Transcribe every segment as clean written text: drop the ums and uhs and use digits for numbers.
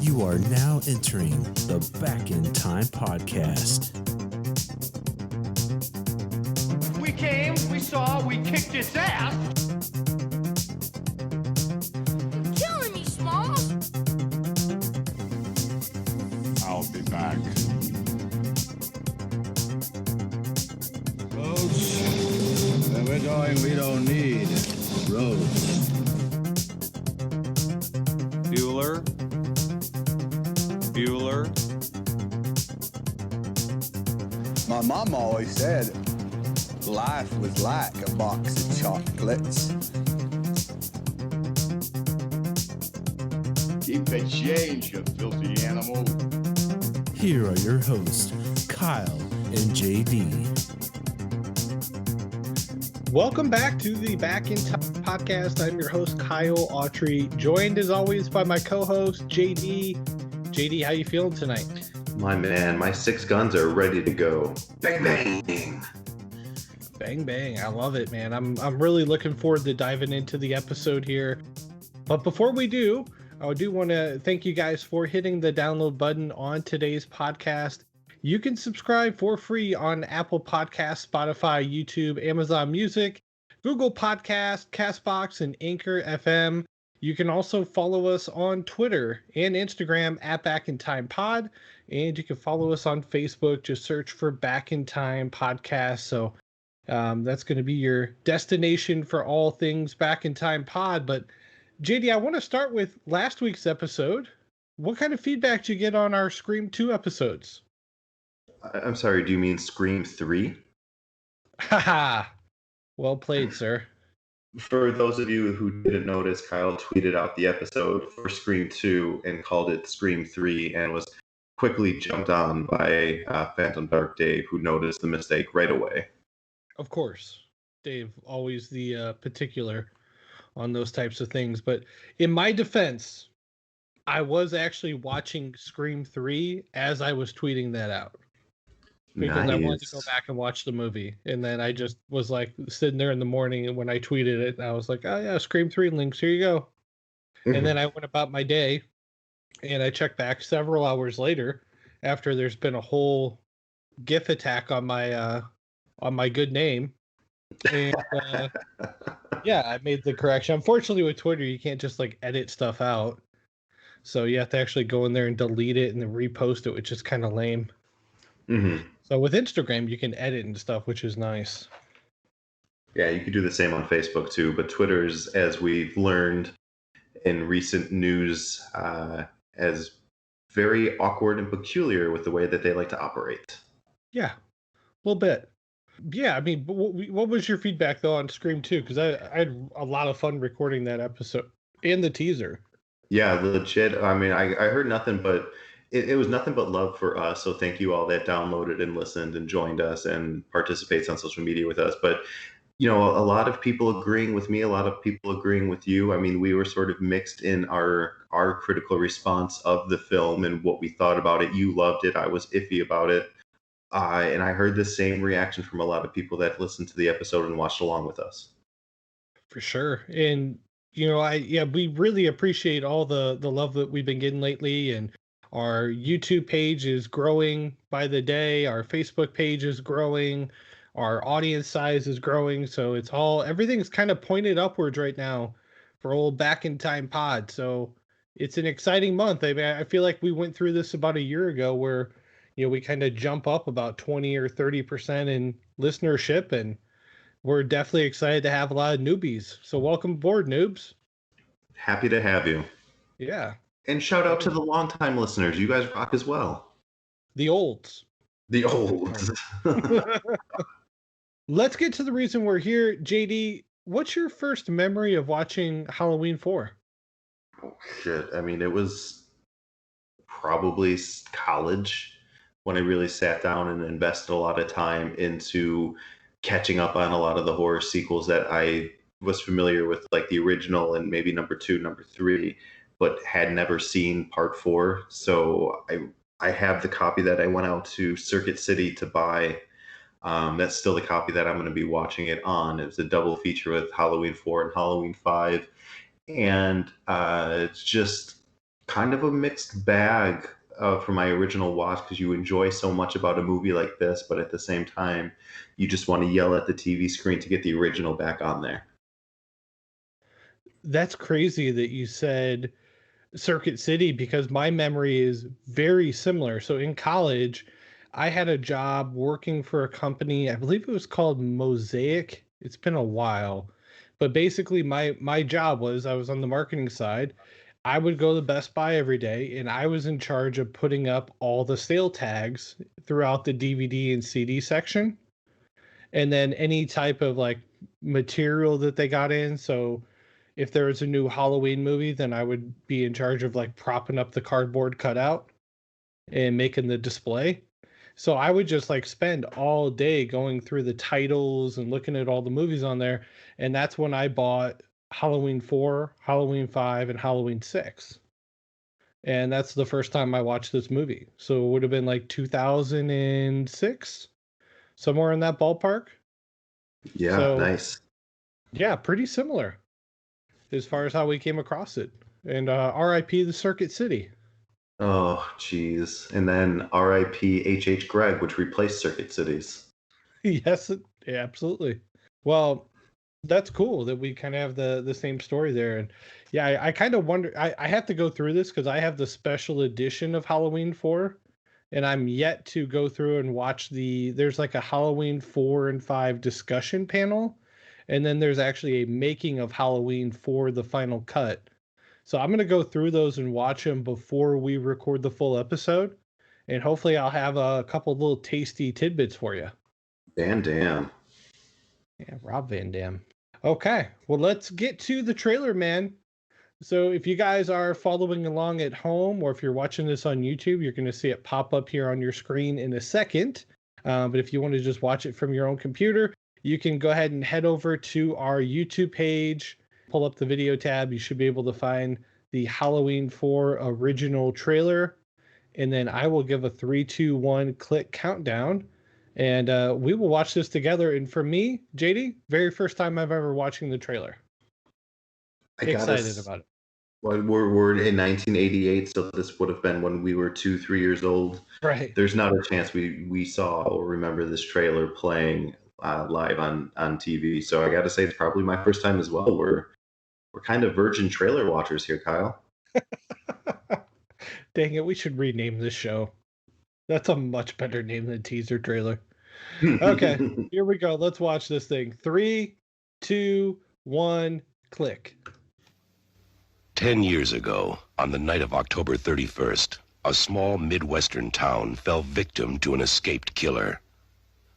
You are now entering the Back in Time podcast. We came, we saw, we kicked its ass. You're killing me, Smalls. I'll be back. Folks, where we're going, we don't need roads. Bueller. My mom always said life was like a box of chocolates. Keep the change, you filthy animal. Here are your hosts, Kyle and JD. Welcome back to the Back in Time podcast. I'm your host, Kyle Autry, joined as always by my co-host, JD. JD, how you feeling tonight? My man, my 6 guns are ready to go. Bang, bang. Bang, bang. I love it, man. I'm really looking forward to diving into the episode here. But before we do, I do want to thank you guys for hitting the download button on today's podcast. You can subscribe for free on Apple Podcasts, Spotify, YouTube, Amazon Music, Google Podcasts, CastBox, and Anchor FM. You can also follow us on Twitter and Instagram at Back in Time Pod, and you can follow us on Facebook. Just search for Back in Time Podcast. So that's going to be your destination for all things Back in Time Pod. But JD, I want to start with last week's episode. What kind of feedback did you get on our Scream 2 episodes? I'm sorry, do you mean Scream 3? Haha. Well played, sir. For those of you who didn't notice, Kyle tweeted out the episode for Scream 2 and called it Scream 3 and was quickly jumped on by Phantom Dark Dave, who noticed the mistake right away. Of course. Dave, always the particular on those types of things. But in my defense, I was actually watching Scream 3 as I was tweeting that out. Because I wanted to go back and watch the movie. And then I just was like sitting there in the morning, and when I tweeted it, I was like, oh yeah, Scream 3 links, here you go. Mm-hmm. And then I went about my day, and I checked back several hours later after there's been a whole GIF attack on my good name. And yeah, I made the correction. Unfortunately with Twitter, you can't just like edit stuff out. So you have to actually go in there and delete it and then repost it, which is kind of lame. Mm-hmm. So with Instagram, you can edit and stuff, which is nice. Yeah, you could do the same on Facebook too, but Twitter's, as we've learned in recent news, as very awkward and peculiar with the way that they like to operate. Yeah, a little bit. Yeah, I mean, what was your feedback though on Scream 2? Because I had a lot of fun recording that episode and the teaser. Yeah, legit. I mean, I heard nothing but it was nothing but love for us. So thank you all that downloaded and listened and joined us and participates on social media with us. But, you know, a lot of people agreeing with me, a lot of people agreeing with you. I mean, we were sort of mixed in our critical response of the film and what we thought about it. You loved it. I was iffy about it. And I heard the same reaction from a lot of people that listened to the episode and watched along with us. For sure. And, you know, we really appreciate all the love that we've been getting lately. And our YouTube page is growing by the day. Our Facebook page is growing. Our audience size is growing. So everything's kind of pointed upwards right now for old Back in Time Pod. So it's an exciting month. I mean, I feel like we went through this about a year ago where, you know, we kind of jump up about 20 or 30% in listenership, and we're definitely excited to have a lot of newbies. So welcome aboard, noobs. Happy to have you. Yeah. And shout out to the longtime listeners. You guys rock as well. The olds. The olds. Let's get to the reason we're here. JD, what's your first memory of watching Halloween 4? Oh, shit. I mean, it was probably college when I really sat down and invested a lot of time into catching up on a lot of the horror sequels that I was familiar with, like the original and maybe number 2, number 3. But had never seen part 4. So I have the copy that I went out to Circuit City to buy. That's still the copy that I'm going to be watching it on. It's a double feature with Halloween 4 and Halloween 5. And it's just kind of a mixed bag for my original watch because you enjoy so much about a movie like this, but at the same time, you just want to yell at the TV screen to get the original back on there. That's crazy that you said Circuit City because my memory is very similar. So in college, I had a job working for a company, I believe it was called Mosaic. It's been a while. But basically my job was I was on the marketing side. I would go to Best Buy every day and I was in charge of putting up all the sale tags throughout the DVD and CD section. And then any type of like material that they got in. So if there was a new Halloween movie, then I would be in charge of like propping up the cardboard cutout and making the display. So I would just like spend all day going through the titles and looking at all the movies on there. And that's when I bought Halloween 4, Halloween 5, and Halloween 6. And that's the first time I watched this movie. So it would have been like 2006, somewhere in that ballpark. Yeah, So, nice. yeah, pretty similar as far as how we came across it. And RIP the Circuit City. Oh, geez. And then R.I.P. H.H. Gregg, which replaced Circuit Cities. Yes, yeah, absolutely. Well, that's cool that we kind of have the same story there. And yeah, I kind of wonder, I have to go through this because I have the special edition of Halloween 4, and I'm yet to go through and watch there's like a Halloween 4 and 5 discussion panel. And then there's actually a making of Halloween for the final cut. So I'm going to go through those and watch them before we record the full episode. And hopefully I'll have a couple of little tasty tidbits for you. Van Damme. Yeah, Rob Van Dam. Okay, well, let's get to the trailer, man. So if you guys are following along at home or if you're watching this on YouTube, you're going to see it pop up here on your screen in a second. But if you want to just watch it from your own computer, you can go ahead and head over to our YouTube page, pull up the video tab. You should be able to find the Halloween 4 original trailer. And then I will give a 3, 2, 1 click countdown. And we will watch this together. And for me, JD, very first time I've ever watching the trailer. Excited about it. Well, we're in 1988, so this would have been when we were 2, 3 years old. Right. There's not a chance we saw or remember this trailer playing live on TV. So I got to say, it's probably my first time as well. We're kind of virgin trailer watchers here, Kyle. Dang it, we should rename this show. That's a much better name than teaser trailer. Okay, here we go. Let's watch this thing. 3, 2, 1, click. 10 years ago, on the night of October 31st, a small Midwestern town fell victim to an escaped killer.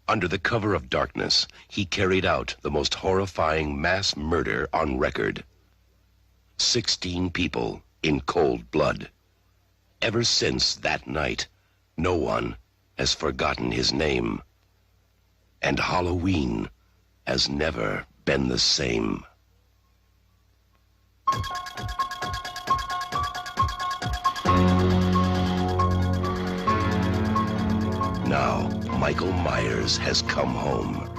Under the cover of darkness, he carried out the most horrifying mass murder on record. 16 people in cold blood. Ever since that night, no one has forgotten his name. And Halloween has never been the same. Now, Michael Myers has come home.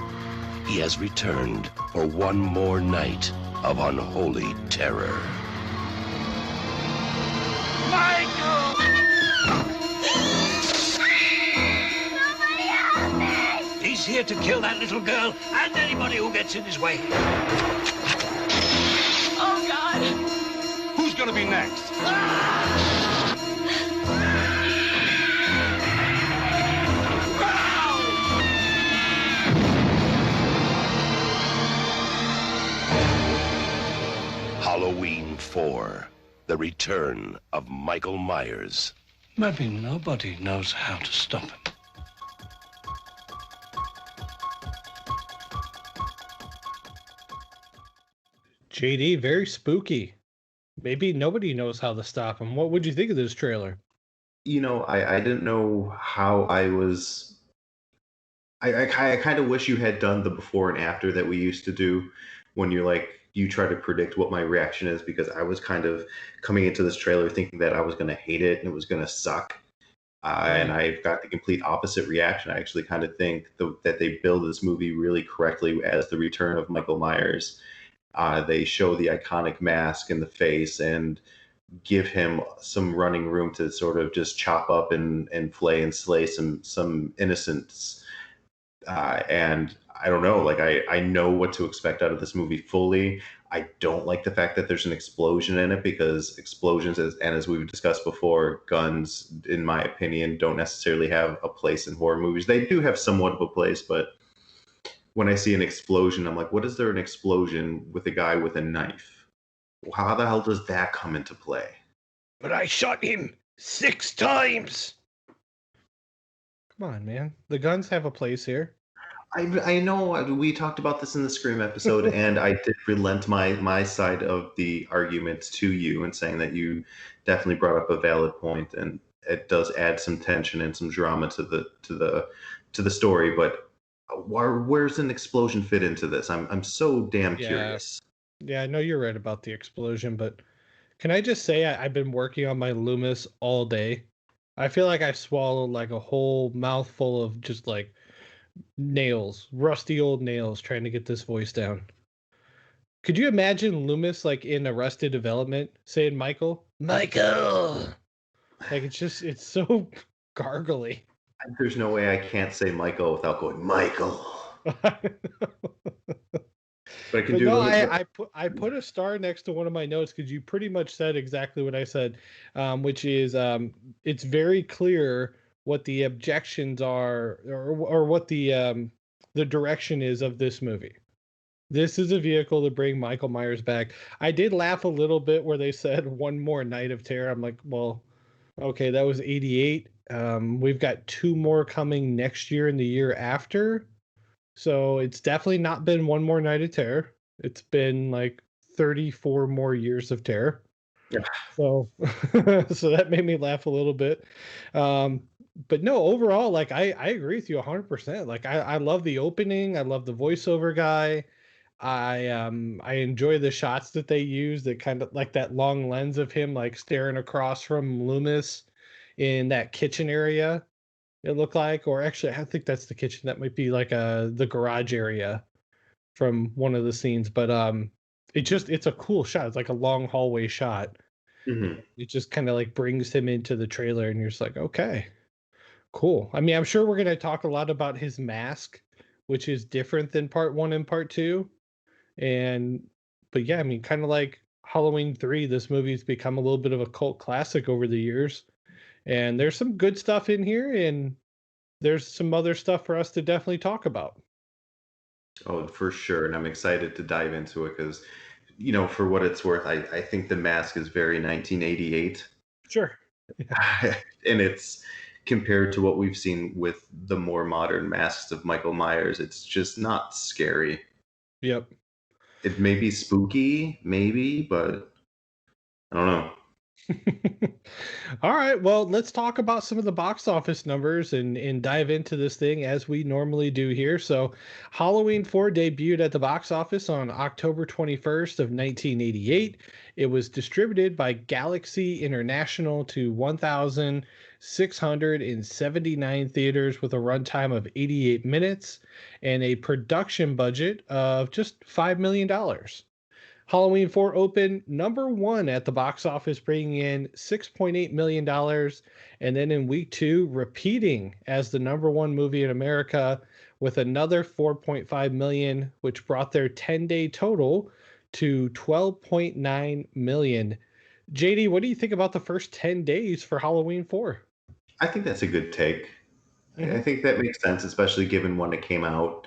He has returned for one more night of unholy terror. Michael! He's here to kill that little girl and anybody who gets in his way. Oh, God. Who's gonna be next? Halloween 4, the return of Michael Myers. Maybe nobody knows how to stop him. JD, very spooky. Maybe nobody knows how to stop him. What would you think of this trailer? You know, I didn't know how I was. I kind of wish you had done the before and after that we used to do when you're like, you try to predict what my reaction is, because I was kind of coming into this trailer thinking that I was going to hate it and it was going to suck. And I've got the complete opposite reaction. I actually kind of think that they build this movie really correctly as the return of Michael Myers. They show the iconic mask and the face, and give him some running room to sort of just chop up and flay and slay some innocents. And I don't know, like I know what to expect out of this movie fully. I don't like the fact that there's an explosion in it, because explosions, as we've discussed before, guns, in my opinion, don't necessarily have a place in horror movies. They do have somewhat of a place, but when I see an explosion, I'm like, what is there an explosion with a guy with a knife? How the hell does that come into play? But I shot him 6 times. Come on, man. The guns have a place here. I know we talked about this in the Scream episode, and I did relent my side of the argument to you and saying that you definitely brought up a valid point, and it does add some tension and some drama to the story. But where's an explosion fit into this? I'm so damn curious. Yeah, I know you're right about the explosion, but can I just say I've been working on my Loomis all day. I feel like I swallowed like a whole mouthful of just like nails, rusty old nails, trying to get this voice down. Could you imagine Loomis like in Arrested Development saying Michael? Like it's so gargly. There's no way I can't say Michael without going Michael. But I can do. No, I put a star next to one of my notes because you pretty much said exactly what I said, which is it's very clear what the objections are, or what the direction is of this movie. This is a vehicle to bring Michael Myers back. I did laugh a little bit where they said one more night of terror. I'm like, well, okay, that was 88. We've got 2 more coming next year and the year after. So it's definitely not been one more night of terror. It's been like 34 more years of terror. Yeah. So so that made me laugh a little bit. But no, overall, like I agree with you 100%. Like I love the opening. I love the voiceover guy. I enjoy the shots that they use, that kind of like that long lens of him like staring across from Loomis in that kitchen area. It looked like, or actually, I think that's the kitchen. That might be like the garage area from one of the scenes. But it's a cool shot. It's like a long hallway shot. Mm-hmm. It just kind of like brings him into the trailer, and you're just like, okay, cool. I mean, I'm sure we're gonna talk a lot about his mask, which is different than part 1 and part 2. But yeah, I mean, kind of like Halloween 3, this movie's become a little bit of a cult classic over the years. And there's some good stuff in here, and there's some other stuff for us to definitely talk about. Oh, for sure. And I'm excited to dive into it because, you know, for what it's worth, I think The Mask is very 1988. Sure. Yeah. And it's compared to what we've seen with the more modern masks of Michael Myers, it's just not scary. Yep. It may be spooky, maybe, but I don't know. All right, well, let's talk about some of the box office numbers and dive into this thing as we normally do here. So Halloween 4 debuted at the box office on October 21st of 1988. It was distributed by Galaxy International to 1,679 theaters with a runtime of 88 minutes and a production budget of just $5 million. Halloween 4 opened number 1 at the box office, bringing in $6.8 million. And then in week 2, repeating as the number 1 movie in America with another $4.5 million, which brought their 10-day total to $12.9 million. JD, what do you think about the first 10 days for Halloween 4? I think that's a good take. Mm-hmm. I think that makes sense, especially given when it came out.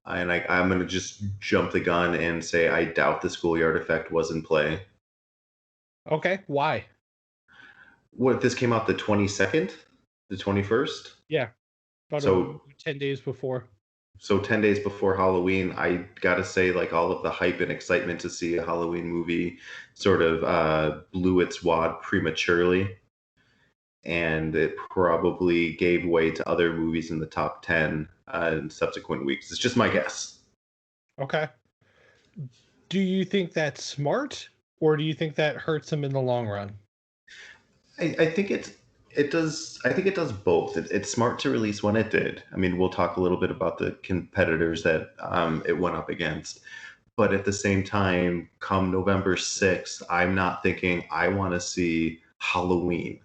And I'm going to just jump the gun and say I doubt the schoolyard effect was in play. Okay, why? What, this came out the 22nd? The 21st? Yeah, about 10 days before. So 10 days before Halloween, I got to say, like, all of the hype and excitement to see a Halloween movie sort of blew its wad prematurely. And it probably gave way to other movies in the top 10 in subsequent weeks. It's just my guess. Okay. Do you think that's smart, or do you think that hurts him in the long run? I think it does. I think it does both. It's smart to release when it did. I mean, we'll talk a little bit about the competitors that it went up against. But at the same time, come November 6th, I'm not thinking I want to see Halloween.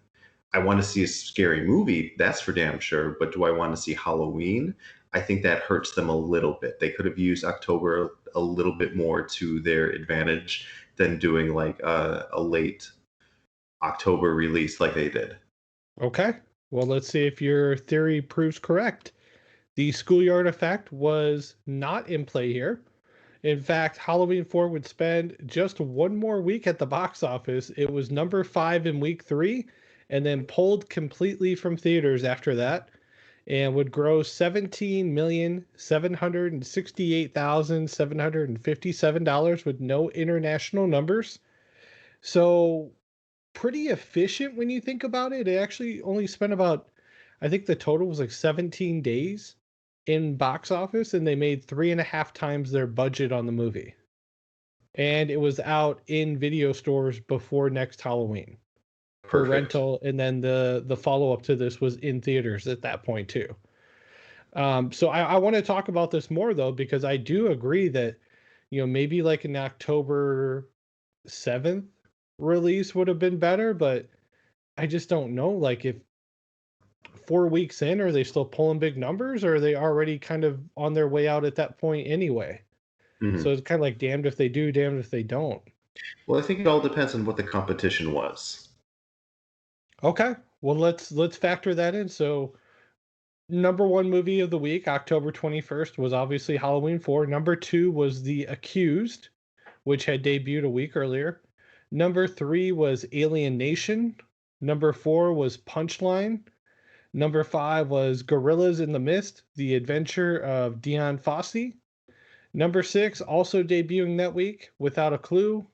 I want to see a scary movie, that's for damn sure. But do I want to see Halloween? I think that hurts them a little bit. They could have used October a little bit more to their advantage than doing like a late October release like they did. Okay. Well, let's see if your theory proves correct. The schoolyard effect was not in play here. In fact, Halloween 4 would spend just one more week at the box office. It was number 5 in week 3 and then pulled completely from theaters after that and would gross $17,768,757 with no international numbers. So pretty efficient when you think about it. It actually only spent about, I think the total was like 17 days in box office, and they made 3.5 times their budget on the movie. And it was out in video stores before next Halloween for rental, and then the follow-up to this was in theaters at that point too. So I want to talk about this more though, because I do agree that, maybe like an October 7th release would have been better, but I just don't know, like, if 4 weeks in, are they still pulling big numbers, or are they already kind of on their way out at that point anyway? So it's kind of like damned if they do, damned if they don't. Well, I think it all depends on what the competition was. Okay, well, let's factor that in. So number 1 movie of the week, October 21st, was obviously Halloween 4. Number 2 was The Accused, which had debuted a week earlier. Number 3 was Alien Nation. Number 4 was Punchline. Number 5 was Gorillas in the Mist, The Adventure of Dion Fossey. Number 6, also debuting that week, Without a Clue.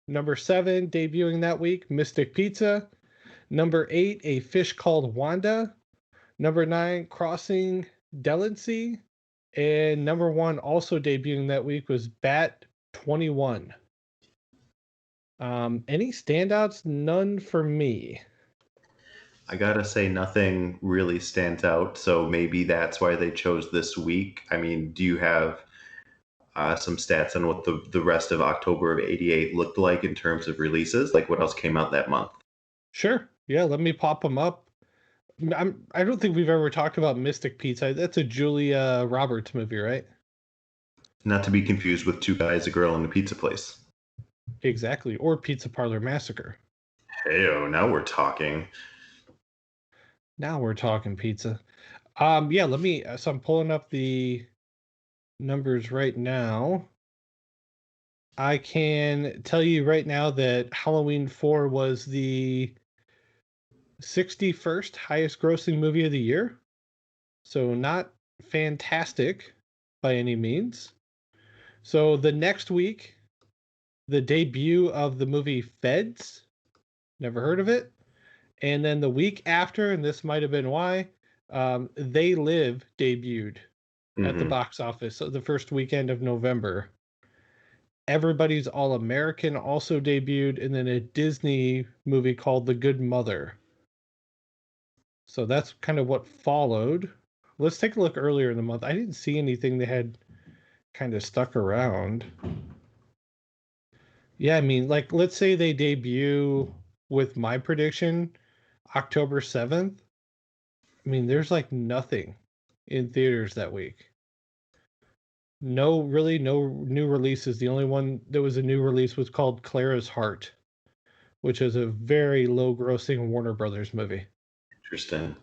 Number 7, debuting that week, Mystic Pizza. Number 8, A Fish Called Wanda. Number 9, Crossing Delancey. And number 1, also debuting that week, was Bat 21. Any standouts? None for me. I gotta say, nothing really stands out. So maybe that's why they chose this week. I mean, do you have some stats on what the rest of October of '88 looked like in terms of releases? Like what else came out that month? Sure. Yeah, let me pop them up. I don't think we've ever talked about Mystic Pizza. That's a Julia Roberts movie, right? Not to be confused with Two Guys, a Girl, and a Pizza Place. Exactly. Or Pizza Parlor Massacre. Hey-o, now we're talking. Now we're talking pizza. Yeah, so I'm pulling up the numbers right now. I can tell you right now that Halloween 4 was the 61st highest grossing movie of the year. So not fantastic by any means. So the next week, the debut of the movie Feds. Never heard of it. And then the week after, and this might have been why, They Live debuted at the box office. So the first weekend of November. Everybody's All American also debuted, and then a Disney movie called The Good Mother. So that's kind of what followed. Let's take a look earlier in the month. I didn't see anything that had kind of stuck around. Yeah, I mean, like, let's say they debut with my prediction October 7th. I mean, there's like nothing in theaters that week. No new releases. The only one that was a new release was called Clara's Heart, which is a very low grossing Warner Brothers movie. Interesting.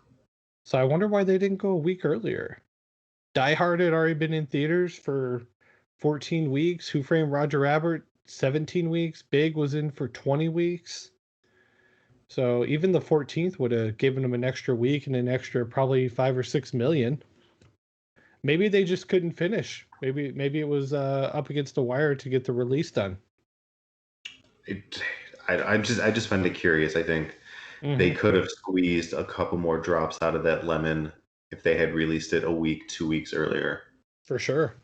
So I wonder why they didn't go a week earlier. Die Hard had already been in theaters for 14 weeks. Who Framed Roger Rabbit, 17 weeks. Big was in for 20 weeks. So even the 14th would have given them an extra week and an extra probably 5 or 6 million. Maybe they just couldn't finish. Maybe it was up against the wire to get the release done. I just find it curious. I think they could have squeezed a couple more drops out of that lemon if they had released it a week, 2 weeks earlier. For sure.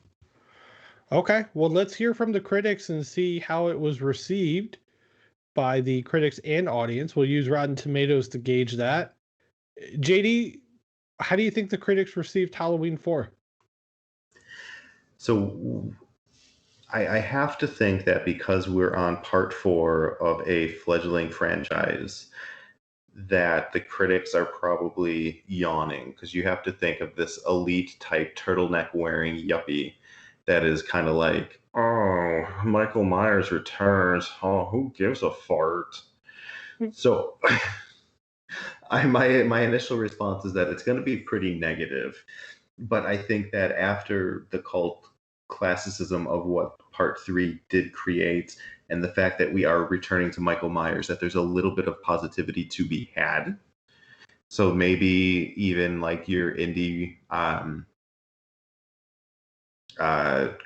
Okay, well, let's hear from the critics and see how it was received by the critics and audience. We'll use Rotten Tomatoes to gauge that. JD, how do you think the critics received Halloween 4? So I have to think that because we're on part 4 of a fledgling franchise, that the critics are probably yawning because you have to think of this elite type turtleneck wearing yuppie that is kind of like, oh, Michael Myers returns. Oh, who gives a fart? So my initial response is that it's going to be pretty negative, but I think that after the cult classicism of what part 3 did create and the fact that we are returning to Michael Myers, that there's a little bit of positivity to be had. So maybe even like your indie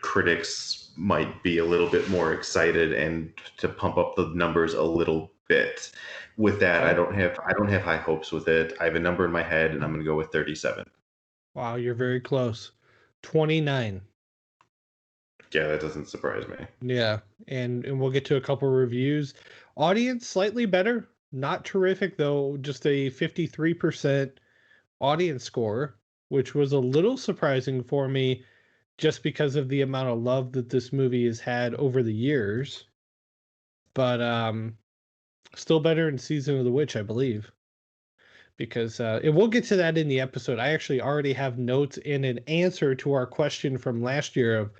critics might be a little bit more excited and to pump up the numbers a little bit. With that, I don't have high hopes with it. I have a number in my head, and I'm going to go with 37. Wow, you're very close. 29. Yeah, that doesn't surprise me. Yeah, and we'll get to a couple reviews. Audience slightly better, not terrific though. Just a 53% audience score, which was a little surprising for me, just because of the amount of love that this movie has had over the years. But still better than Season of the Witch, I believe. Because and we'll get to that in the episode. I actually already have notes in an answer to our question from last year of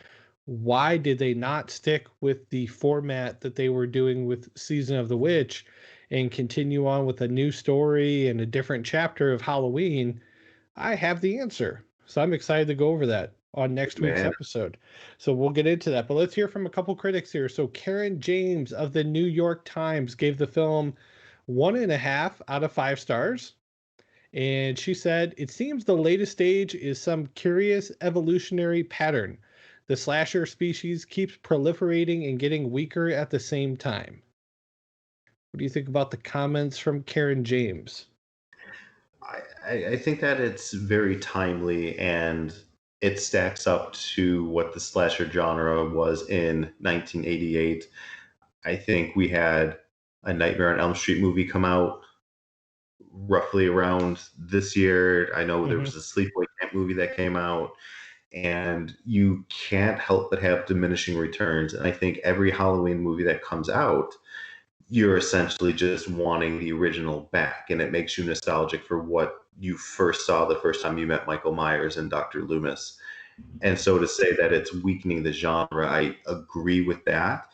why did they not stick with the format that they were doing with Season of the Witch and continue on with a new story and a different chapter of Halloween. I have the answer. So I'm excited to go over that on next week's episode. So we'll get into that. But let's hear from a couple critics here. So Karen James of the New York Times gave the film 1.5 out of 5 stars. And she said, it seems the latest stage is some curious evolutionary pattern. The slasher species keeps proliferating and getting weaker at the same time. What do you think about the comments from Karen James? I think that it's very timely and it stacks up to what the slasher genre was in 1988. I think we had a Nightmare on Elm Street movie come out roughly around this year. I know there was a Sleepaway Camp movie that came out, and you can't help but have diminishing returns. And I think every Halloween movie that comes out, you're essentially just wanting the original back, and it makes you nostalgic for what you first saw the first time you met Michael Myers and Dr. Loomis. And so to say that it's weakening the genre, I agree with that.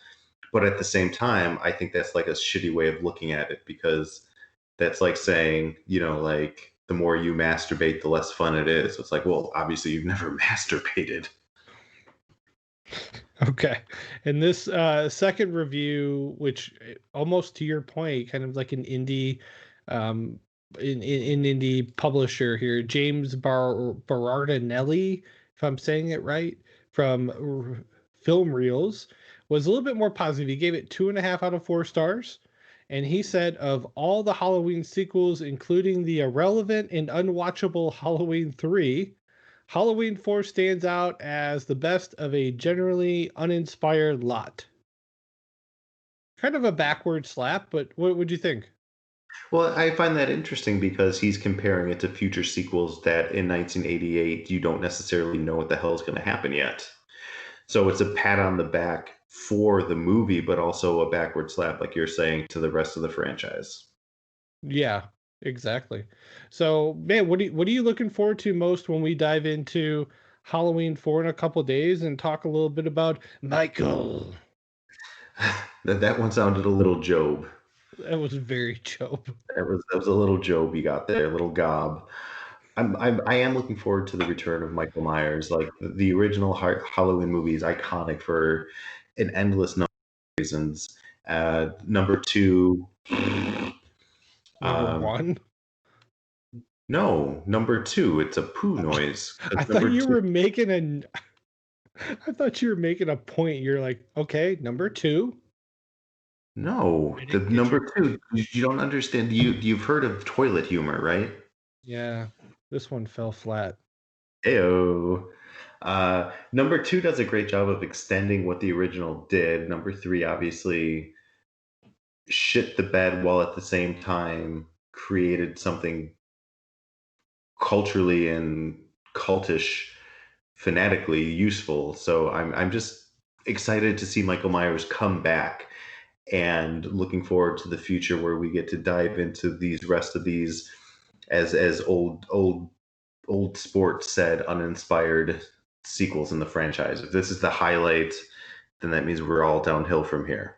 But at the same time, I think that's like a shitty way of looking at it, because that's like saying, like the more you masturbate, the less fun it is. So it's like, well, obviously you've never masturbated. Okay. And this second review, which almost to your point, kind of like an indie in indie publisher here, James Berardinelli, if I'm saying it right, from Film Reels, was a little bit more positive. He gave it 2.5 out of 4 stars. And he said, of all the Halloween sequels, including the irrelevant and unwatchable Halloween 3, Halloween 4 stands out as the best of a generally uninspired lot. Kind of a backward slap, but what would you think? Well, I find that interesting because he's comparing it to future sequels that in 1988, you don't necessarily know what the hell is going to happen yet. So it's a pat on the back for the movie, but also a backward slap, like you're saying, to the rest of the franchise. Yeah, exactly. So, man, what are you looking forward to most when we dive into Halloween 4 in a couple days and talk a little bit about Michael? That one sounded a little Job. That was very Job. That was a little Job you got there, a little gob. I am looking forward to the return of Michael Myers. Like the original Halloween movie is iconic for an endless number of reasons. Number 2. Number 1? No, number 2. It's a poo noise. I thought you were making a point. You're like, okay, number 2. No, the number 2. You don't understand. You've heard of toilet humor, right? Yeah, this one fell flat. Ew. Number 2 does a great job of extending what the original did. Number 3 obviously shit the bed while at the same time created something culturally and cultish, fanatically useful. So I'm just excited to see Michael Myers come back, and looking forward to the future where we get to dive into these rest of these, as old sports said, uninspired sequels in the franchise. If this is the highlight, then that means we're all downhill from here.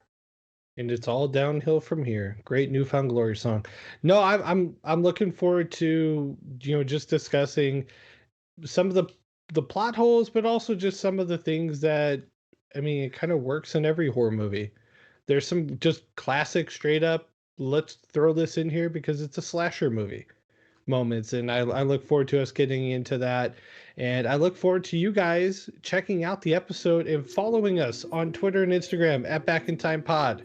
And it's all downhill from here. Great Newfound Glory song. No, I'm looking forward to, just discussing some of the plot holes, but also just some of the things that, I mean, it kind of works in every horror movie. There's some just classic, straight up, let's throw this in here because it's a slasher movie moments. And I look forward to us getting into that. And I look forward to you guys checking out the episode and following us on Twitter and Instagram at Back in Time Pod.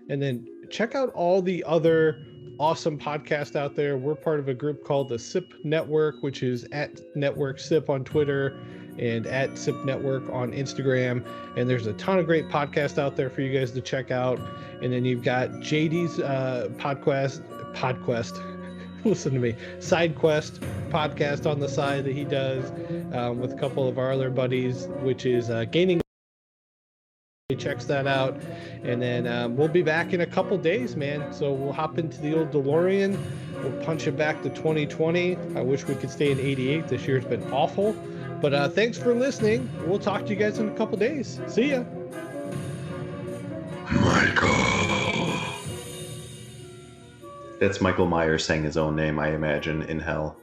And then check out all the other awesome podcasts out there. We're part of a group called the SIP Network, which is at Network SIP on Twitter and at SIP Network on Instagram. And there's a ton of great podcasts out there for you guys to check out. And then you've got JD's PodQuest. Listen to me. SideQuest podcast on the side that he does with a couple of our other buddies, which is Gaining. Checks that out. And then we'll be back in a couple days, man. So we'll hop into the old DeLorean. We'll punch it back to 2020. I wish we could stay in 88. This year's been awful. But thanks for listening. We'll talk to you guys in a couple days. See ya. Michael. That's Michael Myers saying his own name, I imagine, in hell.